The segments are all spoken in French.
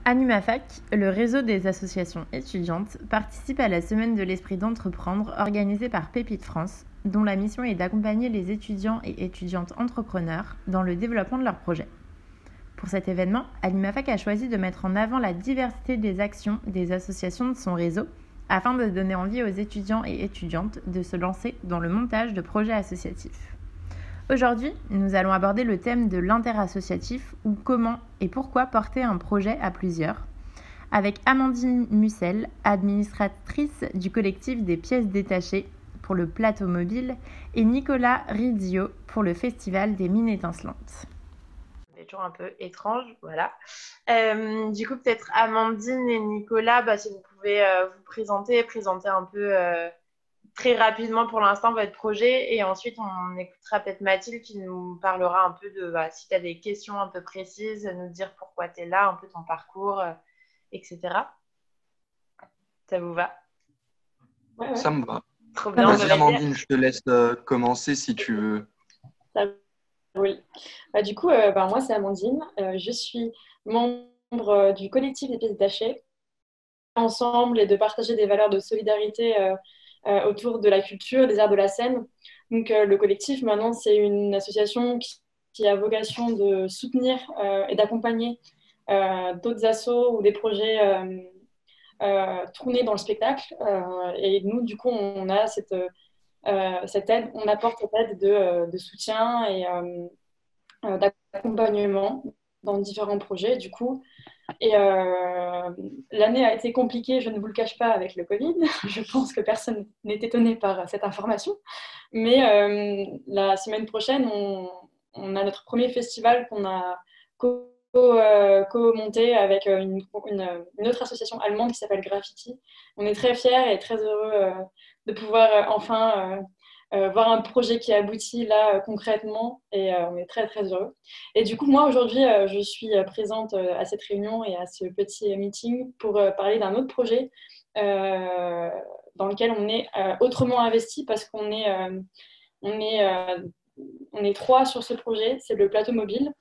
AnimaFac, le réseau des associations étudiantes, participe à la Semaine de l'Esprit d'entreprendre organisée par Pépite France, dont la mission est d'accompagner les étudiants et étudiantes entrepreneurs dans le développement de leurs projets. Pour cet événement, AnimaFac a choisi de mettre en avant la diversité des actions des associations de son réseau afin de donner envie aux étudiants et étudiantes de se lancer dans le montage de projets associatifs. Aujourd'hui, nous allons aborder le thème de l'interassociatif ou comment et pourquoi porter un projet à plusieurs, avec Amandine Mussel, administratrice du collectif des pièces détachées pour le plateau mobile, et Nicolas Rizzio pour le festival des mines étincelantes. C'est toujours un peu étrange, voilà. Du coup, peut-être Amandine et Nicolas, si vous pouvez vous présenter un peu très rapidement pour l'instant votre projet et ensuite on écoutera peut-être Mathilde qui nous parlera un peu de si tu as des questions un peu précises, nous dire pourquoi tu es là, un peu ton parcours, etc. Ça vous va? Ouais. Ça me va. Trop bien. Vas-y Amandine, je te laisse commencer si tu veux. Oui. Du coup, moi c'est Amandine. Je suis membre du collectif des pièces détachées. Ensemble et de partager des valeurs de solidarité autour de la culture, des arts de la scène. Donc le collectif, maintenant, c'est une association qui a vocation de soutenir et d'accompagner d'autres assos ou des projets tournés dans le spectacle. Et nous, du coup, on a cette aide, on apporte cette aide de soutien et d'accompagnement dans différents projets. Du coup, et l'année a été compliquée, je ne vous le cache pas, avec le Covid. Je pense que personne n'est étonné par cette information. Mais la semaine prochaine, on a notre premier festival qu'on a co-monté avec une autre association allemande qui s'appelle Graffiti. On est très fiers et très heureux de pouvoir enfin voir un projet qui aboutit là concrètement et on est très très heureux. Et du coup, moi aujourd'hui, je suis présente à cette réunion et à ce petit meeting pour parler d'un autre projet dans lequel on est autrement investi parce on est, euh, on est trois sur ce projet, c'est le plateau mobile.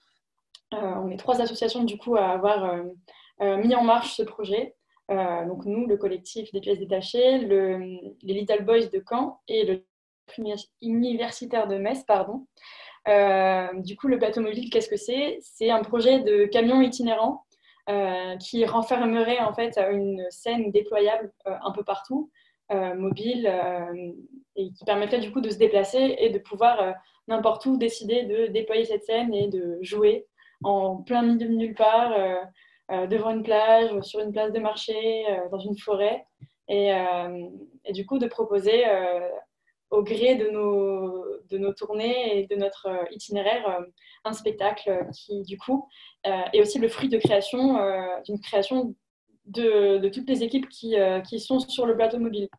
On est trois associations du coup à avoir mis en marche ce projet. Donc nous, le collectif des pièces détachées, les Little Boys de Caen et le universitaire de Metz, pardon. Du coup, le plateau mobile, qu'est-ce que c'est? C'est un projet de camion itinérant qui renfermerait en fait une scène déployable un peu partout, mobile, et qui permettrait du coup de se déplacer et de pouvoir n'importe où décider de déployer cette scène et de jouer en plein milieu de nulle part, devant une plage, sur une place de marché, dans une forêt, et du coup de proposer au gré de nos tournées et de notre itinéraire, un spectacle qui, du coup, est aussi le fruit de création, d'une création de toutes les équipes qui sont sur le plateau mobile.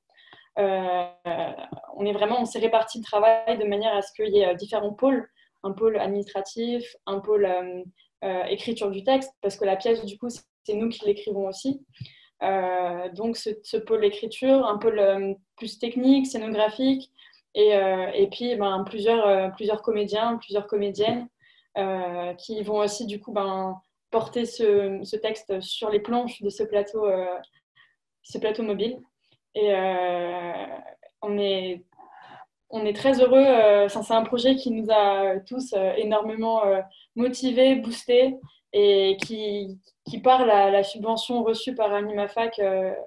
On s'est réparti le travail de manière à ce qu'il y ait différents pôles, un pôle administratif, un pôle écriture du texte, parce que la pièce, du coup, c'est nous qui l'écrivons aussi. Donc ce pôle écriture, un pôle plus technique, scénographique, et puis plusieurs comédiens, plusieurs comédiennes qui vont aussi du coup porter ce texte sur les planches de ce plateau mobile. Et on est très heureux. C'est un projet qui nous a tous énormément motivés, boostés, et qui par la subvention reçue par AnimaFac,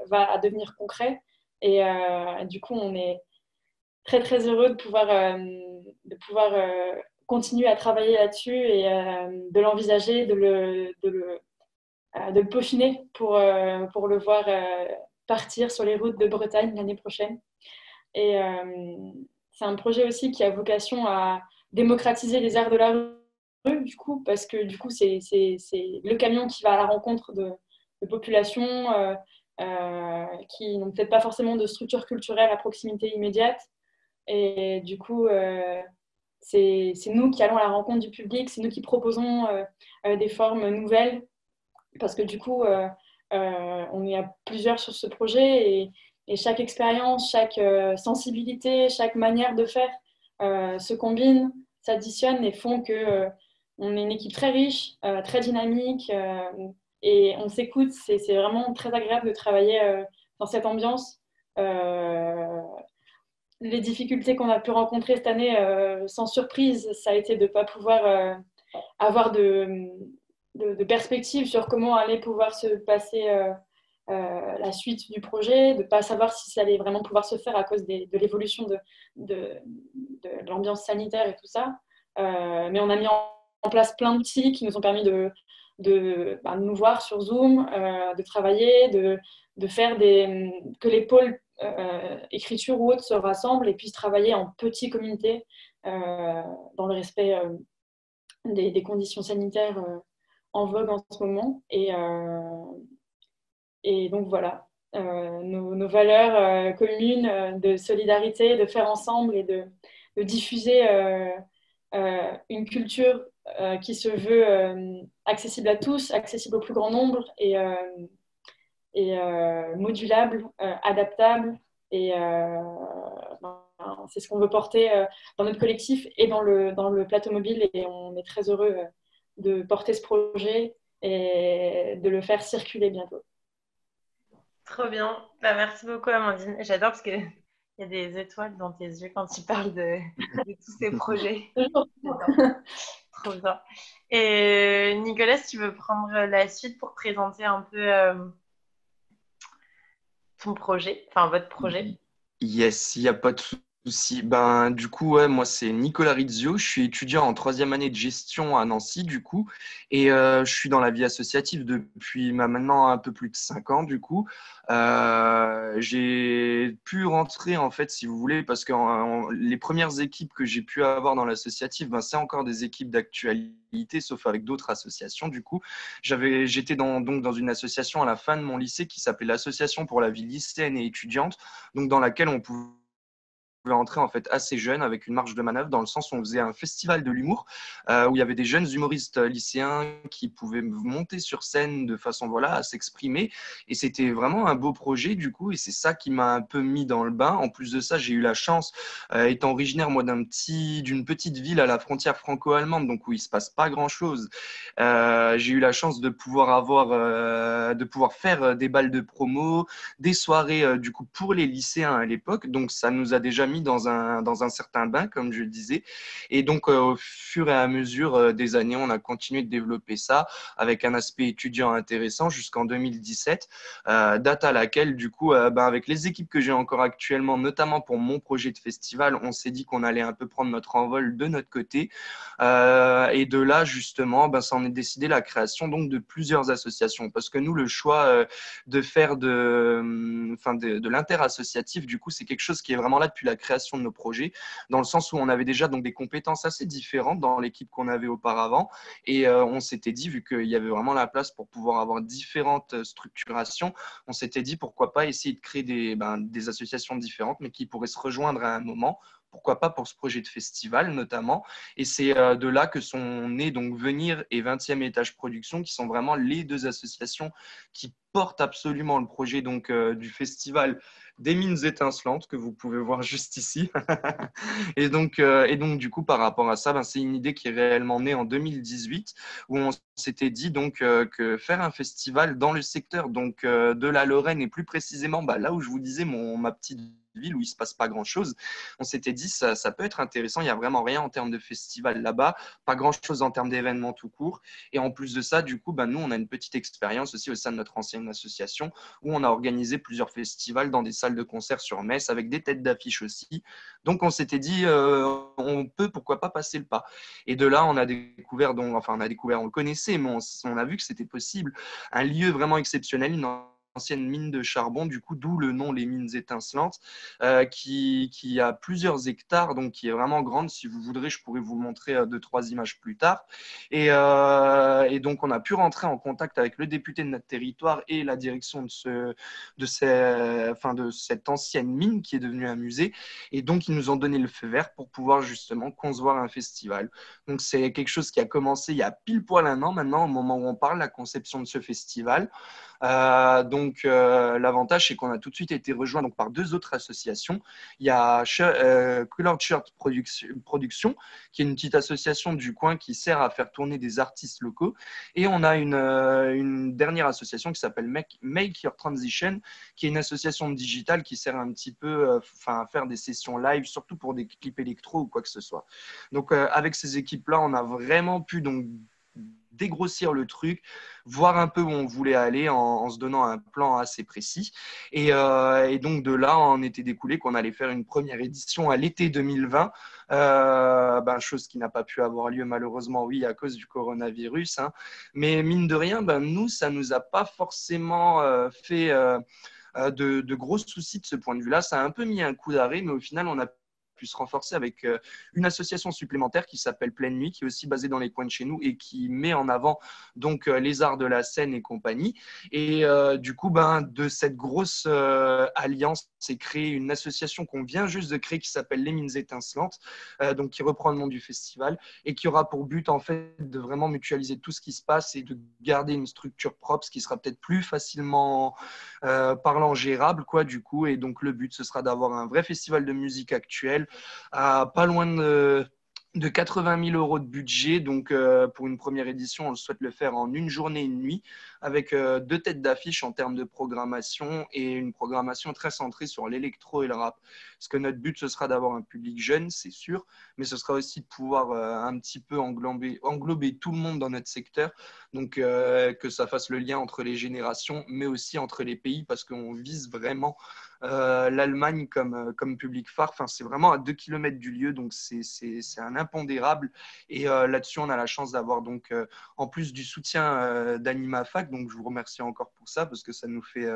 va devenir concret. Et du coup, on est très très heureux de pouvoir continuer à travailler là-dessus et de l'envisager, de le peaufiner pour le voir partir sur les routes de Bretagne l'année prochaine. Et c'est un projet aussi qui a vocation à démocratiser les arts de la rue, du coup, parce que du coup, c'est le camion qui va à la rencontre de populations qui n'ont peut-être pas forcément de structure culturelle à proximité immédiate. Et du coup, c'est nous qui allons à la rencontre du public, c'est nous qui proposons des formes nouvelles, parce que du coup, on est à plusieurs sur ce projet et chaque expérience, chaque sensibilité, chaque manière de faire se combinent, s'additionnent et font que on est une équipe très riche, très dynamique, et on s'écoute. C'est vraiment très agréable de travailler dans cette ambiance. Les difficultés qu'on a pu rencontrer cette année, sans surprise, ça a été de ne pas pouvoir avoir de perspective sur comment allait pouvoir se passer la suite du projet, de ne pas savoir si ça allait vraiment pouvoir se faire à cause de l'évolution de l'ambiance sanitaire et tout ça. Mais on a mis en place plein d'outils qui nous ont permis de nous voir sur Zoom, de travailler, de faire que les pôles écriture ou autres se rassemblent et puissent travailler en petits comités dans le respect des conditions sanitaires en vogue en ce moment. Et donc voilà, nos valeurs communes de solidarité, de faire ensemble et de diffuser une culture qui se veut accessible à tous, accessible au plus grand nombre et modulable, adaptable. Et c'est ce qu'on veut porter dans notre collectif et dans le plateau mobile. Et on est très heureux de porter ce projet et de le faire circuler bientôt. Trop bien. Bah, merci beaucoup, Amandine. J'adore parce qu'il y a des étoiles dans tes yeux quand tu parles de tous ces projets. Trop bien. Et Nicolas, si tu veux prendre la suite pour présenter un peu ton projet, enfin votre projet. Yes, il n'y a pas de souci. Ben, du coup, ouais, moi, c'est Nicolas Rizzio. Je suis étudiant en troisième année de gestion à Nancy, du coup. Et je suis dans la vie associative depuis maintenant un peu plus de 5 ans, du coup. J'ai pu rentrer, en fait, si vous voulez, parce que les premières équipes que j'ai pu avoir dans l'associative, ben, c'est encore des équipes d'actualité, sauf avec d'autres associations, du coup. J'étais donc dans une association à la fin de mon lycée qui s'appelait l'Association pour la vie lycéenne et étudiante, donc dans laquelle on pouvait entrer en fait assez jeune avec une marge de manœuvre dans le sens où on faisait un festival de l'humour où il y avait des jeunes humoristes lycéens qui pouvaient monter sur scène de façon voilà à s'exprimer et c'était vraiment un beau projet du coup et c'est ça qui m'a un peu mis dans le bain. En plus de ça, j'ai eu la chance étant originaire moi d'une petite ville à la frontière franco-allemande donc où il se passe pas grand chose. J'ai eu la chance de pouvoir faire des balles de promo, des soirées du coup pour les lycéens à l'époque donc ça nous a déjà mis dans un certain bain, comme je le disais. Et donc, au fur et à mesure des années, on a continué de développer ça avec un aspect étudiant intéressant jusqu'en 2017, date à laquelle, du coup, avec les équipes que j'ai encore actuellement, notamment pour mon projet de festival, on s'est dit qu'on allait un peu prendre notre envol de notre côté. Et de là, justement, ça en est décidé la création donc, de plusieurs associations. Parce que nous, le choix de faire de l'interassociatif, du coup, c'est quelque chose qui est vraiment là depuis la création de nos projets, dans le sens où on avait déjà donc, des compétences assez différentes dans l'équipe qu'on avait auparavant. Et on s'était dit, vu qu'il y avait vraiment la place pour pouvoir avoir différentes structurations, on s'était dit pourquoi pas essayer de créer des associations différentes, mais qui pourraient se rejoindre à un moment. Pourquoi pas pour ce projet de festival notamment. Et c'est de là que sont nés donc Venir et 20e étage production, qui sont vraiment les deux associations qui portent absolument le projet donc, du festival des mines étincelantes que vous pouvez voir juste ici. et donc, du coup, par rapport à ça, c'est une idée qui est réellement née en 2018 où on s'était dit donc que faire un festival dans le secteur donc, de la Lorraine et plus précisément là où je vous disais ma petite ville où il ne se passe pas grand-chose, on s'était dit ça peut être intéressant, il n'y a vraiment rien en termes de festival là-bas, pas grand-chose en termes d'événements tout court. Et en plus de ça, du coup, nous, on a une petite expérience aussi au sein de notre ancienne association où on a organisé plusieurs festivals dans des salles de concert sur Metz avec des têtes d'affiche aussi. Donc, on s'était dit, on peut, pourquoi pas passer le pas. Et de là, on a découvert, on le connaissait, mais on a vu que c'était possible. Un lieu vraiment exceptionnel, une ancienne mine de charbon, du coup, d'où le nom les mines étincelantes, qui a plusieurs hectares, donc qui est vraiment grande. Si vous voudrez, je pourrais vous montrer 2-3 images plus tard. Et donc, on a pu rentrer en contact avec le député de notre territoire et la direction de cette ancienne mine qui est devenue un musée. Et donc, ils nous ont donné le feu vert pour pouvoir justement concevoir un festival. Donc, c'est quelque chose qui a commencé il y a pile poil un an maintenant, au moment où on parle, la conception de ce festival. Donc, donc, l'avantage, c'est qu'on a tout de suite été rejoint donc, par 2 autres associations. Il y a Colored Shirt Production, qui est une petite association du coin qui sert à faire tourner des artistes locaux. Et on a une dernière association qui s'appelle Make Your Transition, qui est une association digitale qui sert un petit peu à faire des sessions live, surtout pour des clips électro ou quoi que ce soit. Donc, avec ces équipes-là, on a vraiment pu donc dégrossir le truc, voir un peu où on voulait aller en se donnant un plan assez précis. Et donc de là, on était découlé qu'on allait faire une première édition à l'été 2020, chose qui n'a pas pu avoir lieu malheureusement, oui, à cause du coronavirus. Hein. Mais mine de rien, nous, ça ne nous a pas forcément fait de gros soucis de ce point de vue-là. Ça a un peu mis un coup d'arrêt, mais au final, on a pu se renforcer avec une association supplémentaire qui s'appelle Pleine Nuit, qui est aussi basée dans les coins de chez nous et qui met en avant donc les arts de la scène et compagnie. Et du coup, de cette grosse alliance, s'est créée une association qu'on vient juste de créer qui s'appelle Les Mines Étincelantes, donc qui reprend le nom du festival et qui aura pour but en fait de vraiment mutualiser tout ce qui se passe et de garder une structure propre, ce qui sera peut-être plus facilement parlant gérable, quoi, du coup. Et donc le but, ce sera d'avoir un vrai festival de musique actuelle à pas loin de 80 000 euros de budget. Donc, pour une première édition, on souhaite le faire en une journée et une nuit avec 2 têtes d'affiche en termes de programmation et une programmation très centrée sur l'électro et le rap. Parce que notre but, ce sera d'avoir un public jeune, c'est sûr, mais ce sera aussi de pouvoir un petit peu englober tout le monde dans notre secteur. Donc, que ça fasse le lien entre les générations, mais aussi entre les pays, parce qu'on vise vraiment l'Allemagne comme public phare. Enfin, c'est vraiment à 2 km du lieu, donc c'est un impondérable. Et là-dessus, on a la chance d'avoir donc, en plus du soutien d'AnimaFac, donc je vous remercie encore pour ça, parce que ça nous fait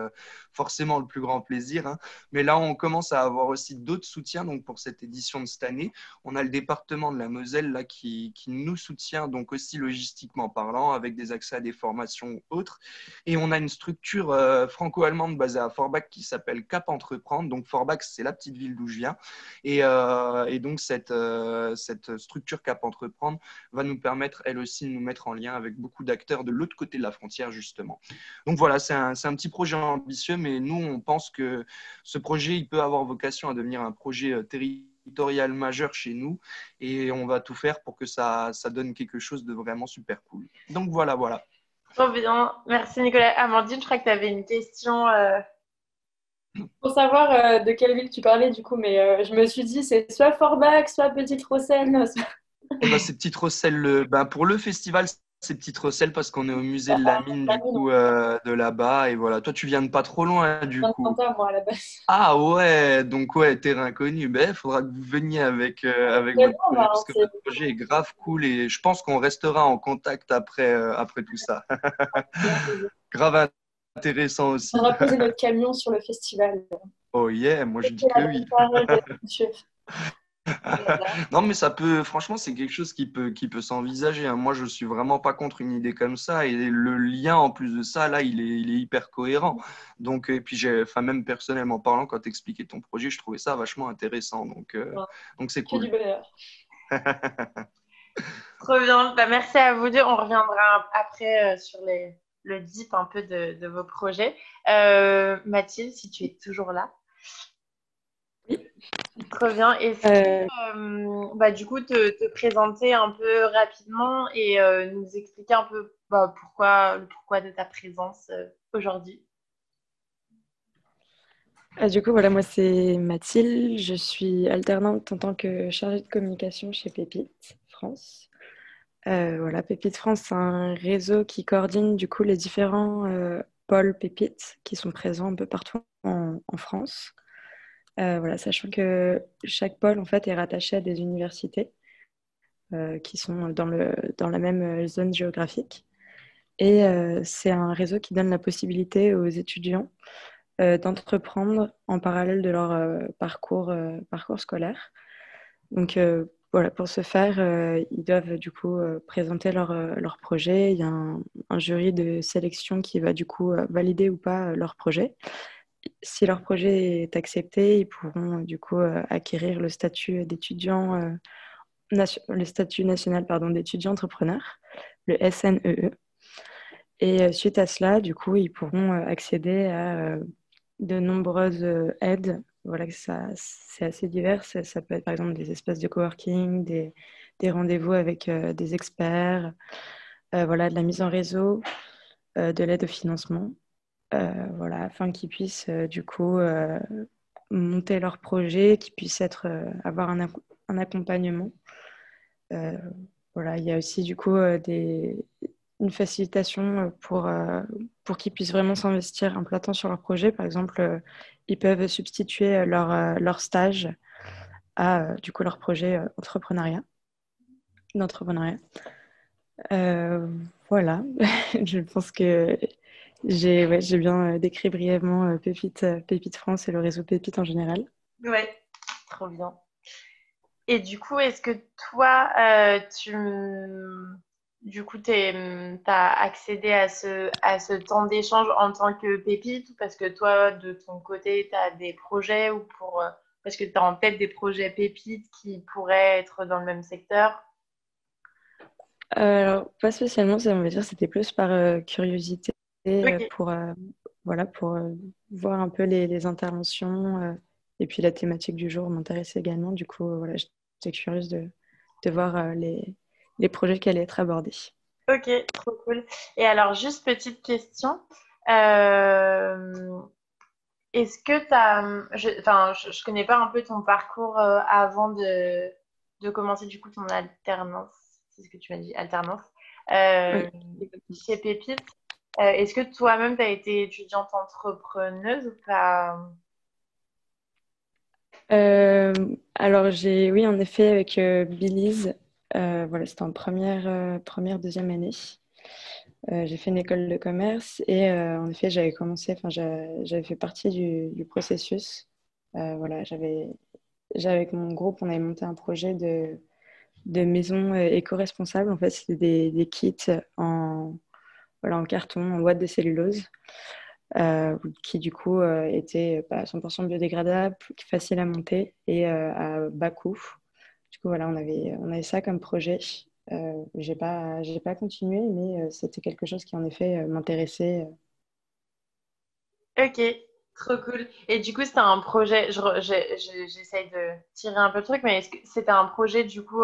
forcément le plus grand plaisir. Hein. Mais là, on commence à avoir aussi d'autres soutiens donc, pour cette édition de cette année. On a le département de la Moselle là, qui nous soutient, donc aussi logistiquement parlant, avec des accès à des formations autres. Et on a une structure franco-allemande basée à Forbach qui s'appelle Cap Entreprendre. Donc Forbach, c'est la petite ville d'où je viens. Et donc cette structure Cap Entreprendre va nous permettre, elle aussi, de nous mettre en lien avec beaucoup d'acteurs de l'autre côté de la frontière, justement. Donc voilà, c'est un petit projet ambitieux, mais nous, on pense que ce projet, il peut avoir vocation à devenir un projet territorial majeur chez nous et on va tout faire pour que ça donne quelque chose de vraiment super cool. Donc voilà. Trop bien. Merci Nicolas. Amandine, je crois que tu avais une question. Pour savoir de quelle ville tu parlais, du coup, mais je me suis dit, c'est soit Forbach, soit Petite Rosselle. C'est Petite Rosselle. Pour le festival, c'est Petite Rosselle parce qu'on est au musée de la mine du coup de là-bas. Et voilà, toi, tu viens de pas trop loin du coup. Moi, à la base. Ah ouais, donc ouais, terrain connu. Il faudra que vous veniez avec votre projet parce que votre projet est grave cool et je pense qu'on restera en contact après tout ça. Grave intéressant aussi. On va poser notre camion sur le festival. Oh yeah, moi je dis que oui. Non, mais ça peut, franchement, c'est quelque chose qui peut s'envisager. Hein. Moi, je suis vraiment pas contre une idée comme ça. Et le lien, en plus de ça, là, il est hyper cohérent. Donc, et puis, même personnellement parlant, quand tu expliquais ton projet, je trouvais ça vachement intéressant. Donc c'est cool. Que du bonheur. Trop bien. Merci à vous deux. On reviendra après sur le deep un peu de vos projets. Mathilde, si tu es toujours là. Oui. Très bien. Et du coup, te présenter un peu rapidement et nous expliquer un peu le pourquoi de ta présence aujourd'hui. Du coup, voilà, moi c'est Mathilde, je suis alternante en tant que chargée de communication chez Pépite France. Voilà, Pépite France, c'est un réseau qui coordonne du coup les différents pôles Pépite qui sont présents un peu partout en France. Voilà, sachant que chaque pôle en fait est rattaché à des universités qui sont dans la même zone géographique. Et c'est un réseau qui donne la possibilité aux étudiants d'entreprendre en parallèle de leur parcours scolaire. Donc voilà, pour ce faire, ils doivent du coup présenter leur projet. Il y a un jury de sélection qui va du coup valider ou pas leur projet. Si leur projet est accepté, ils pourront du coup acquérir le statut d'étudiant, le statut national d'étudiant entrepreneur, le SNEE. Et suite à cela, du coup, ils pourront accéder à de nombreuses aides. Voilà, c'est assez divers. Ça peut être par exemple des espaces de coworking, des rendez-vous avec des experts, voilà, de la mise en réseau, de l'aide au financement, voilà, afin qu'ils puissent du coup monter leur projet, qu'ils puissent avoir un accompagnement. Euh, voilà, il y a aussi du coup une facilitation pour qu'ils puissent vraiment s'investir un plein temps sur leur projet. Par exemple, ils peuvent substituer leur stage à du coup leur projet d'entrepreneuriat. Euh, voilà, je pense que j'ai bien décrit brièvement Pépite France et le réseau Pépite en général. Ouais, trop bien. Et du coup, est-ce que toi, du coup, t'as accédé à ce temps d'échange en tant que pépite ou parce que toi, de ton côté, tu as des projets ou parce que tu as en tête des projets pépites qui pourraient être dans le même secteur? Alors, pas spécialement, on va dire, c'était plus par curiosité Ok, voilà, pour voir un peu les interventions et puis la thématique du jour m'intéressait également. Du coup, voilà, j'étais curieuse de voir les projets qui allaient être abordés. ok, trop cool. Et alors, juste petite question. Euh, Est-ce que tu as... je connais pas un peu ton parcours avant de commencer du coup ton alternance. C'est ce que tu m'as dit, alternance. Oui. Euh, Chez Pépite. Est-ce que toi-même, tu as été étudiante entrepreneuse ou pas? Alors, oui, en effet, avec Belize, voilà, c'était en deuxième année. J'ai fait une école de commerce et en effet, j'avais commencé, enfin, j'avais fait partie du processus. Voilà, avec mon groupe, on avait monté un projet de maison éco-responsable. En fait, c'était des kits voilà, en carton, en boîte de cellulose, qui du coup étaient 100% biodégradables, faciles à monter et à bas coût. Du coup, voilà, on avait ça comme projet. J'ai pas continué, mais c'était quelque chose qui en effet m'intéressait. Ok, trop cool. Et du coup, c'était un projet, j'essaye de tirer un peu le truc, mais est-ce que c'était un projet du coup,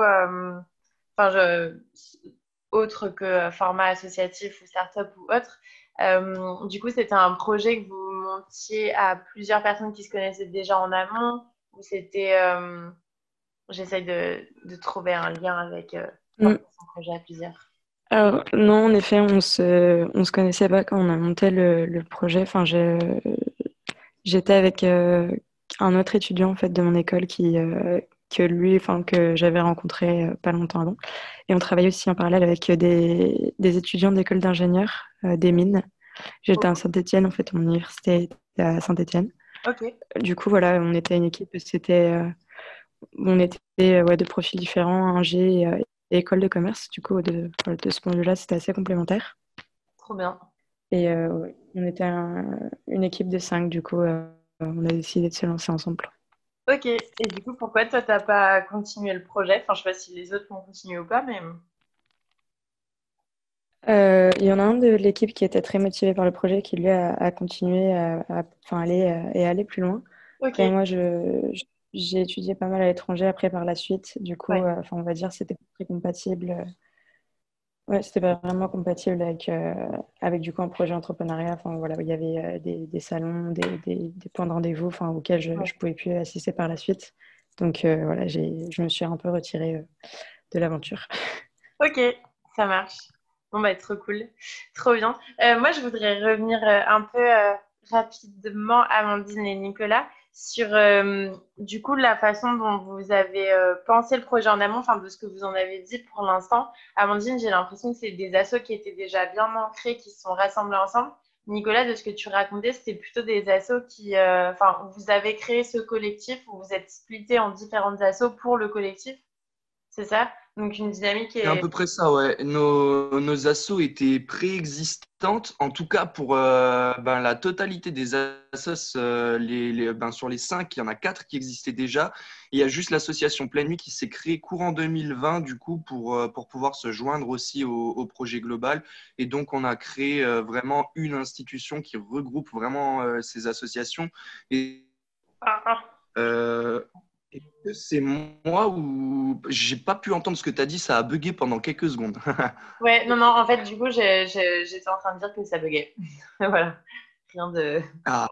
enfin, autre que format associatif ou start-up ou autre, du coup, c'était un projet que vous montiez à plusieurs personnes qui se connaissaient déjà en amont, ou c'était, j'essaye de trouver un lien avec Mm. porter son projet à plusieurs. Alors, non, en effet, on se connaissait pas quand on a monté le projet. Enfin, j'étais avec un autre étudiant en fait de mon école que j'avais rencontré pas longtemps avant. Et on travaillait aussi en parallèle avec des étudiants d'école d'ingénieurs des mines. J'étais à Saint-Étienne, en fait, mon université était à Saint-Étienne. Ok, Du coup, voilà, on était une équipe, on était ouais, de profils différents, ingé et école de commerce. Du coup, voilà, de ce point de vue-là, c'était assez complémentaire. trop bien. Et ouais, on était une équipe de 5, du coup, on a décidé de se lancer ensemble. Ok, et du coup, pourquoi toi, t'as pas continué le projet? Enfin, je sais pas si les autres l'ont continué ou pas, mais... Il y en a un de l'équipe qui était très motivé par le projet, qui lui a continué enfin, aller plus loin. Ok, Après, moi, j'ai étudié pas mal à l'étranger après par la suite. Du coup, ouais, enfin, on va dire que c'était pas très compatible. Ouais, c'était pas vraiment compatible avec du coup un projet entrepreneuriat. Enfin, voilà, il y avait des salons, des points de rendez-vous enfin, auxquels je ouais. pouvais plus assister par la suite. Donc voilà, je me suis un peu retirée de l'aventure. Ok, ça marche. Bon, bah, trop cool. Trop bien. Moi, je voudrais revenir un peu rapidement, Amandine et Nicolas, sur du coup la façon dont vous avez pensé le projet en amont, enfin de ce que vous en avez dit pour l'instant. Amandine, j'ai l'impression que c'est des assos qui étaient déjà bien ancrés, qui se sont rassemblés ensemble. Nicolas, de ce que tu racontais, c'était plutôt des assos enfin, où vous avez créé ce collectif, où vous êtes splittés en différentes assos pour le collectif, c'est ça? Donc une dynamique C'est à peu près ça, ouais. Nos assos étaient préexistantes, en tout cas pour la totalité des assos, sur les 5, il y en a 4 qui existaient déjà. Et il y a juste l'association Pleine Nuit qui s'est créée courant 2020, du coup, pour pouvoir se joindre aussi au projet global. Et donc, on a créé vraiment une institution qui regroupe vraiment ces associations. Et euh, est-ce que c'est moi ou j'ai pas pu entendre ce que tu as dit, ça a bugué pendant quelques secondes. Ouais, non, en fait, du coup, j'étais en train de dire que ça buguait. Voilà, rien de... Ah,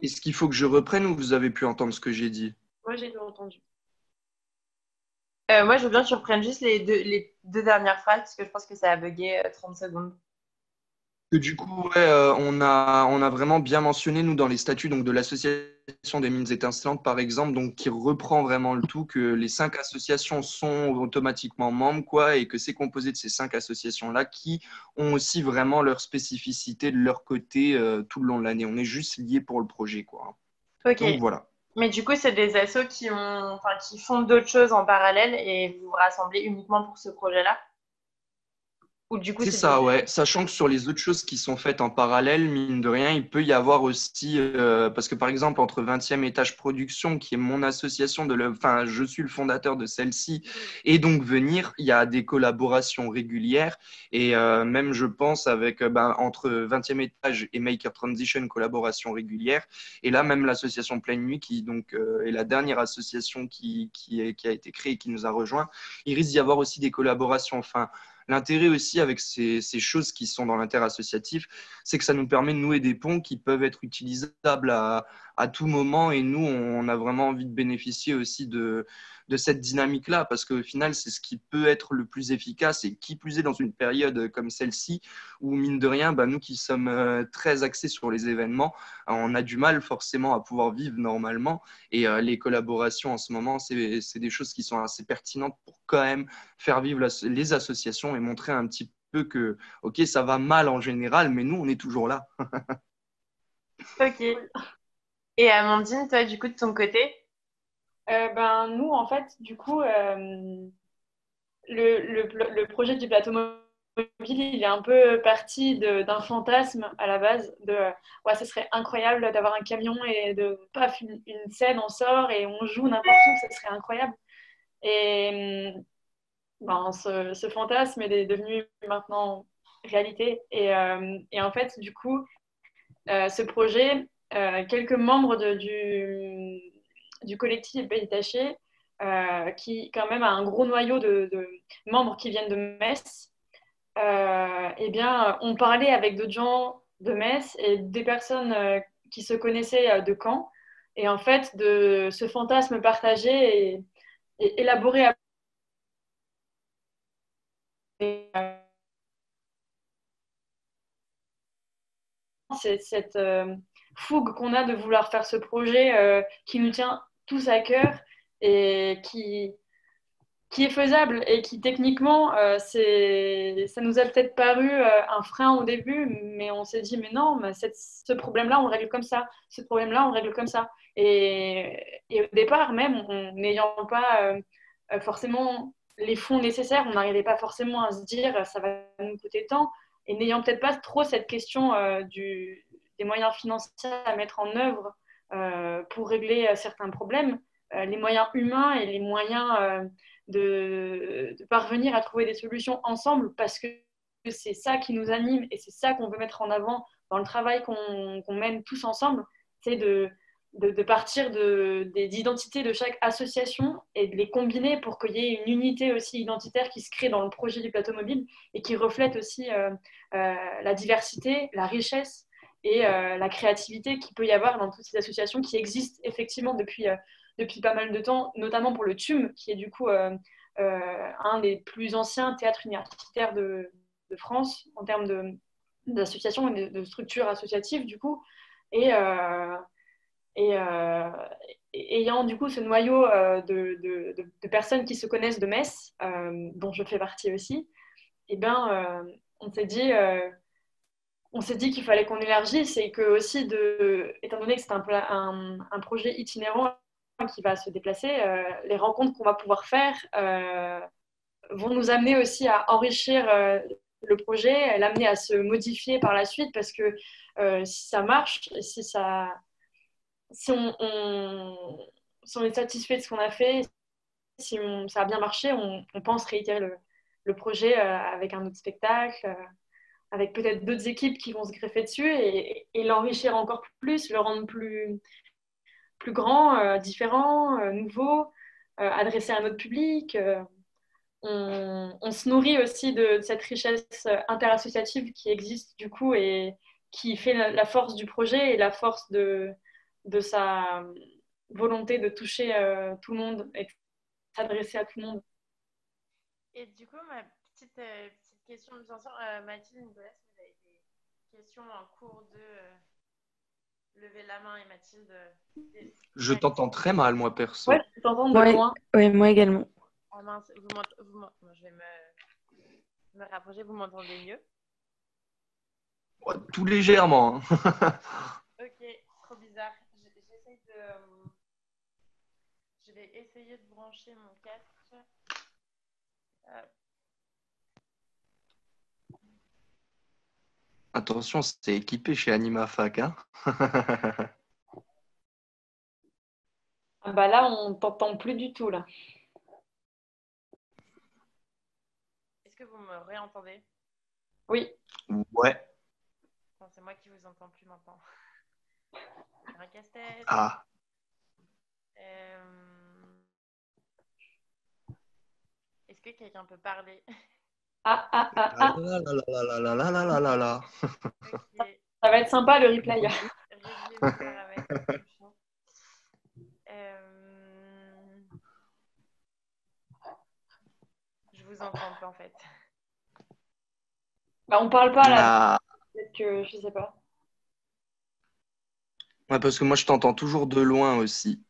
est-ce qu'il faut que je reprenne ou vous avez pu entendre ce que j'ai dit? Moi, j'ai tout entendu. Moi, je veux bien que tu reprennes juste les deux dernières phrases, parce que je pense que ça a bugué 30 secondes. Que du coup, ouais, on a vraiment bien mentionné, nous, dans les statuts donc, de l'Association des mines étincelantes, par exemple, donc, qui reprend vraiment le tout, que les 5 associations sont automatiquement membres, quoi, et que c'est composé de ces 5 associations-là qui ont aussi vraiment leur spécificité de leur côté tout le long de l'année. On est juste liés pour le projet, quoi. Ok, Donc voilà. mais du coup, c'est des assos qui font d'autres choses en parallèle et vous vous rassemblez uniquement pour ce projet-là? Ou du coup, C'est c'est des... ça, ouais. Sachant que sur les autres choses qui sont faites en parallèle, mine de rien, il peut y avoir aussi, parce que par exemple, entre 20e étage production, qui est mon association enfin, je suis le fondateur de celle-ci, et donc venir, il y a des collaborations régulières, et même, je pense, avec, entre 20e étage et Maker Transition, collaboration régulière, et là, même l'association Pleine Nuit, qui donc est la dernière association qui a été créée et qui nous a rejoints, il risque d'y avoir aussi des collaborations, enfin, l'intérêt aussi avec ces choses qui sont dans l'interassociatif, c'est que ça nous permet de nouer des ponts qui peuvent être utilisables à tout moment. Et nous, on a vraiment envie de bénéficier aussi de cette dynamique-là, parce qu'au final, c'est ce qui peut être le plus efficace et qui plus est dans une période comme celle-ci, où mine de rien, nous qui sommes très axés sur les événements, on a du mal forcément à pouvoir vivre normalement. Et les collaborations en ce moment, c'est des choses qui sont assez pertinentes pour quand même faire vivre les associations et montrer un petit peu que, ok, ça va mal en général, mais nous, on est toujours là. Ok. Et Amandine, toi, du coup, de ton côté? Nous, en fait, du coup, le projet du plateau mobile, il est un peu parti d'un fantasme à la base de ouais, ce serait incroyable d'avoir un camion et de paf, une scène, on sort et on joue n'importe où, ce serait incroyable. Et ce fantasme est devenu maintenant réalité. Et en fait, du coup, ce projet, quelques membres du collectif Pays Détaché, qui quand même a un gros noyau de membres qui viennent de Metz, eh bien, on parlait avec d'autres gens de Metz et des personnes qui se connaissaient de Caen. Et en fait, de ce fantasme partagé et élaboré à cette fougue qu'on a de vouloir faire ce projet qui nous tient tous à cœur et qui est faisable et qui techniquement, ça nous a peut-être paru un frein au début, mais on s'est dit, mais non, mais ce problème-là, on le règle comme ça, ce problème-là, on le règle comme ça. Et au départ, même, n'ayant pas forcément les fonds nécessaires, on n'arrivait pas forcément à se dire, ça va nous coûter tant, et n'ayant peut-être pas trop cette question des moyens financiers à mettre en œuvre pour régler certains problèmes, les moyens humains et les moyens de parvenir à trouver des solutions ensemble parce que c'est ça qui nous anime et c'est ça qu'on veut mettre en avant dans le travail qu'on mène tous ensemble, c'est de partir des identités de chaque association et de les combiner pour qu'il y ait une unité aussi identitaire qui se crée dans le projet du plateau mobile et qui reflète aussi la diversité, la richesse et la créativité qu'il peut y avoir dans toutes ces associations qui existent effectivement depuis pas mal de temps, notamment pour le TUM, qui est du coup un des plus anciens théâtres universitaires de France en termes d'associations et de structures associatives, du coup. Et, euh, et ayant du coup ce noyau de personnes qui se connaissent de Metz, dont je fais partie aussi, et ben, on s'est dit qu'il fallait qu'on élargisse et que aussi, étant donné que c'est un projet itinérant qui va se déplacer, les rencontres qu'on va pouvoir faire vont nous amener aussi à enrichir le projet, l'amener à se modifier par la suite parce que si ça marche, si on est satisfait de ce qu'on a fait, si ça a bien marché, on pense réitérer le projet avec un autre spectacle, avec peut-être d'autres équipes qui vont se greffer dessus et l'enrichir encore plus, le rendre plus grand, différent, nouveau, adressé à un autre public. On se nourrit aussi de cette richesse interassociative qui existe du coup et qui fait la force du projet et la force de sa volonté de toucher tout le monde et de s'adresser à tout le monde. Et du coup, ma petite question, bien sûr, Mathilde, Nicolas, si vous avez des questions en cours de lever la main et Mathilde. Je t'entends très mal, moi, perso. Ouais, je t'entends de Ouais, loin. ouais, moi également. Oh mince, je vais me rapprocher, vous m'entendez mieux? Oh, tout légèrement. Ok, trop bizarre. Je vais essayer de brancher mon casque. Attention, c'est équipé chez AnimaFac. Hein. Ah bah là, on t'entend plus du tout là. Est-ce que vous me réentendez? Oui. Ouais. Non, c'est moi qui vous entends plus maintenant. Un casse-tête. Ah. Est-ce que quelqu'un peut parler? Ah. Là, là, là, là, là, là, là, là, là. Okay. Ça va être sympa le replay. Réglez vos paramètres. Je vous entends pas en fait. Bah, on parle pas là. Ah. Peut-être que je sais pas. Ouais, parce que moi, je t'entends toujours de loin aussi.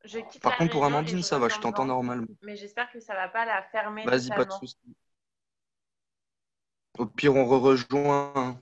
Je quitte Par la contre, pour réunion Amandine, et je ça va, reviens je t'entends dedans. normalement. Mais j'espère que ça va pas la fermer Vas-y, pas de totalement. souci. Au pire, on rejoint.